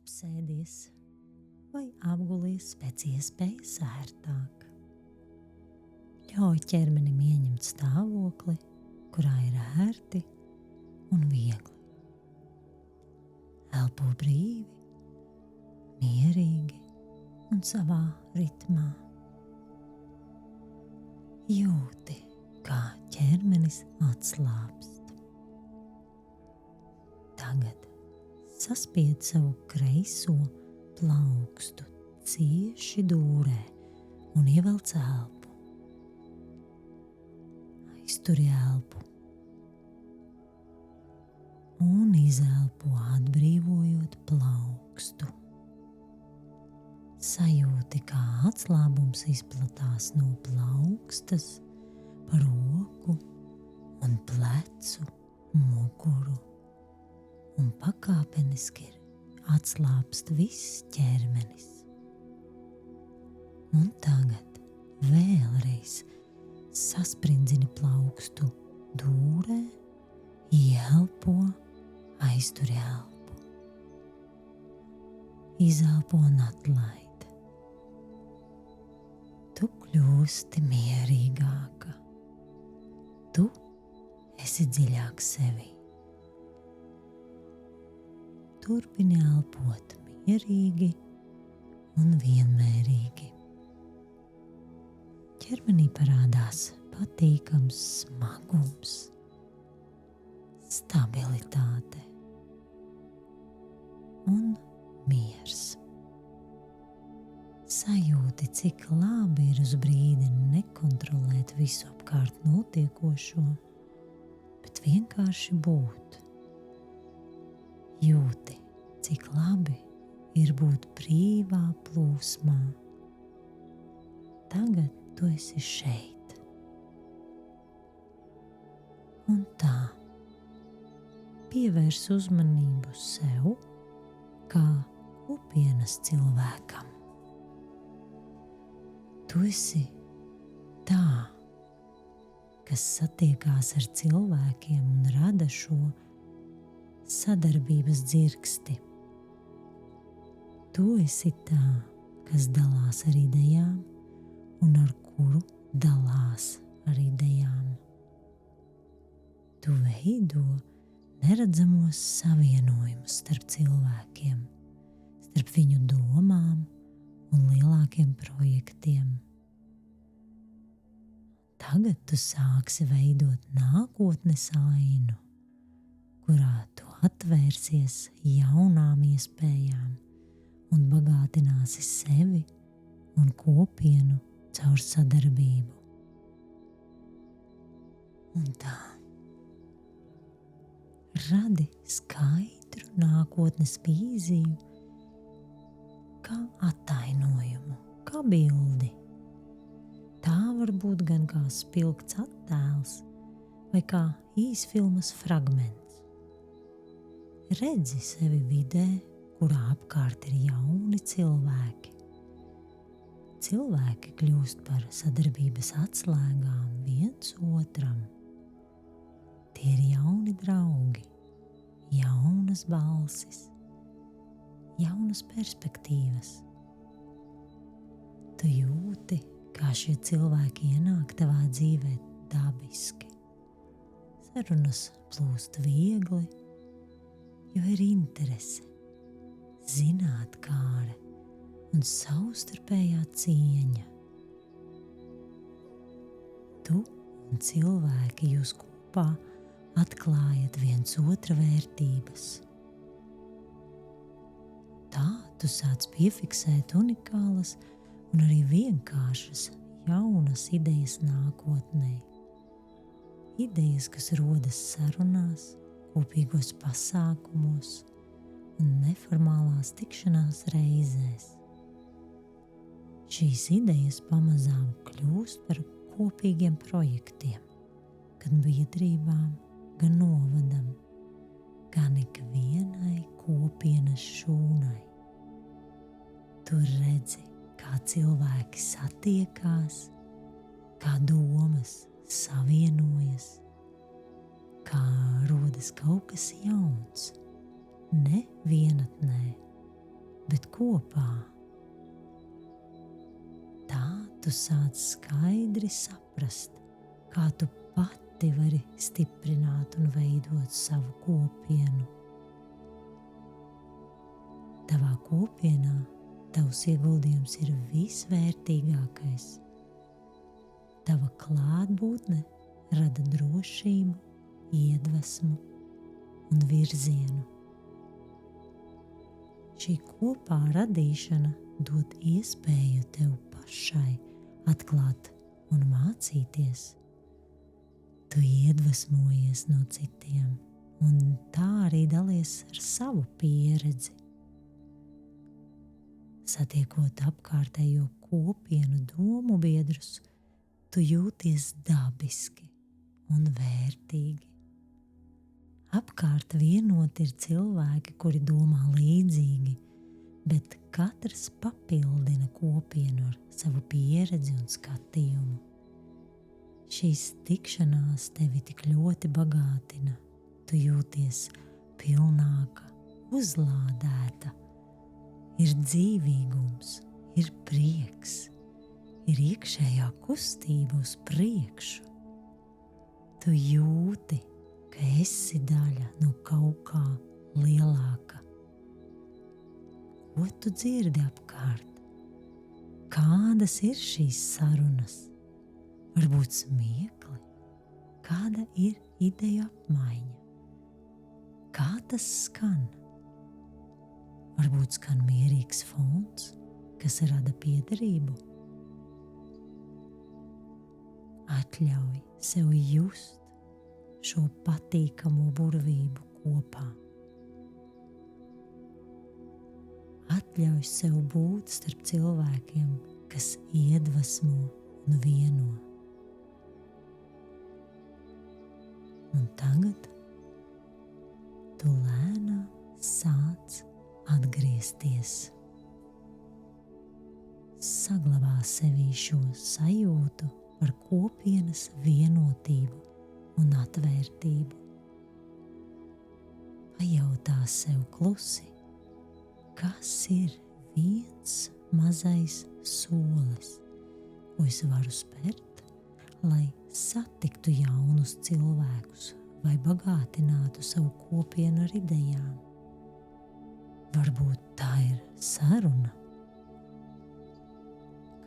apsēdies vai apgulies pēc iespējas ērtāk. Ļauj ķermenim ieņemt stāvokli, kurā ir ērti un viegli. Elpo brīvi, mierīgi un savā ritmā. Jūti, kā ķermenis atslābst. Tagad saspied savu kreiso plaukstu cieši dūrē un ievelc elpu. Aizturi elpu un izelpo, atbrīvojot plaukstu. Sajūti, kā atslābums izplatās no plaukstas pa roku un plecu, muguru, un pakāpeniski atslābst viss ķermenis. Un tagad vēlreiz sasprindzini plaukstu dūrē, ieelpo, aizturi elpu. Izelpo un atlaid. Tu kļūsti mierīgāka. Tu esi dziļāk sevī. Turpini elpot mierīgi un vienmērīgi. Ķermenī parādās patīkams smagums, stabilitāte un miers. Sajūti, cik labi ir uz brīdi nekontrolēt visu apkārt notiekošo, bet vienkārši būt. Jūti, cik labi ir būt brīvā plūsmā. Tagad tu esi šeit. Un tā, pievērs uzmanību sev kā kopienas cilvēkam. Tu esi tā, kas satiekās ar cilvēkiem un rada šo sadarbības dzirksti. Tu esi tā, kas dalās ar idejām un ar kuru dalās ar idejām. Tu veido neredzamos savienojumus starp cilvēkiem, starp viņu domām un lielākiem projektiem. Tagad tu sāksi veidot nākotnes ainu, kurā tu atvērsies jaunām iespējām un bagātināsi sevi un kopienu caur sadarbību. Un tā, radi skaidru nākotnes vīziju, kā attainojumu, kā bildi. Tā var būt gan kā spilgts attēls vai kā īsfilmas fragments. Redzi sevi vidē, kurā apkārt ir jauni cilvēki. Cilvēki kļūst par sadarbības atslēgām viens otram. Tie ir jauni draugi, jaunas balsis, jaunas perspektīvas. Tu jūti, kā šie cilvēki ienāk tavā dzīvē dabiski. Sarunas plūst viegli, jo ir interese, zinātkāre un savstarpējā cieņa. Tu un cilvēki jūs kopā atklājat viens otra vērtības. Tā tu sāc piefiksēt unikālas un arī vienkāršas jaunas idejas nākotnē. Idejas, kas rodas sarunās, kopīgos pasākumos un neformālās tikšanās reizēs. Šīs idejas pamazām kļūst par kopīgiem projektiem, gan biedrībām, gan novadam, gan ikvienai kopienas šūnai. Tu redzi, kā cilvēki satiekās, kā domas savienojas, kā rodas kaut kas jauns, ne vienatnē, bet kopā. Tā tu sāc skaidri saprast, kā tu pati vari stiprināt un veidot savu kopienu. Tavā kopienā tavs ieguldījums ir visvērtīgākais. Tava klātbūtne rada drošību, iedvesmu un virzienu. Šī kopā radīšana dod iespēju tev pašai atklāt un mācīties. Tu iedvesmojies no citiem un tā arī dalies ar savu pieredzi. Satiekot apkārtējo kopienu domu biedrus, tu jūties dabiski un vērtīgi. Apkārt vienoti ir cilvēki, kuri domā līdzīgi, bet katrs papildina kopienu ar savu pieredzi un skatījumu. Šīs tikšanās tevi tik ļoti bagātina. Tu jūties pilnāka, uzlādēta. Ir dzīvīgums, ir prieks, ir iekšējā kustība uz priekšu. Tu jūti, ka esi daļa no kaut kā lielāka. Ko tu dzirdi apkārt? Kādas ir šīs sarunas? Varbūt smiekli? Kāda ir ideja apmaiņa? Kā tas skan? Varbūt skan mierīgs fons, kas rada piederību. Atļauj sev just šo patīkamo burvību kopā. Atļauj sev būt starp cilvēkiem, kas iedvesmo un vieno. Un tagad tu lēnām sāc atgriezties. Saglabā sevī šo sajūtu par kopienas vienotību un atvērtību. Pajautā sev klusi, kas ir viens mazais solis, ko es varu spērt, lai satiktu jaunus cilvēkus vai bagātinātu savu kopienu ar idejām. Varbūt tā ir saruna,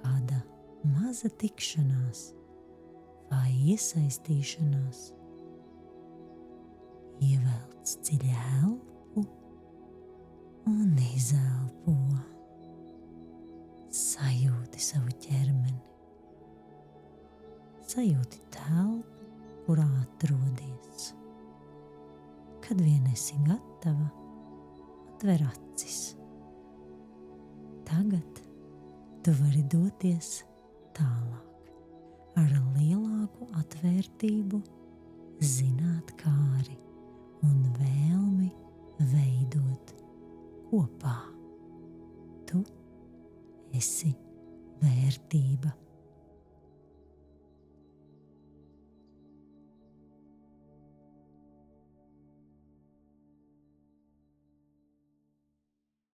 kāda maza tikšanās vai iesaistīšanās. Ievelc dziļi elpu un izelpo. Sajūti savu ķermeni. Sajūti telpu, kurā atrodies. Kad vien esi gatava, atver acis. Tagad tu vari doties tālāk ar lielāku atvērtību, zināt kāri un vēlmi veidot kopā. Tu esi vērtība.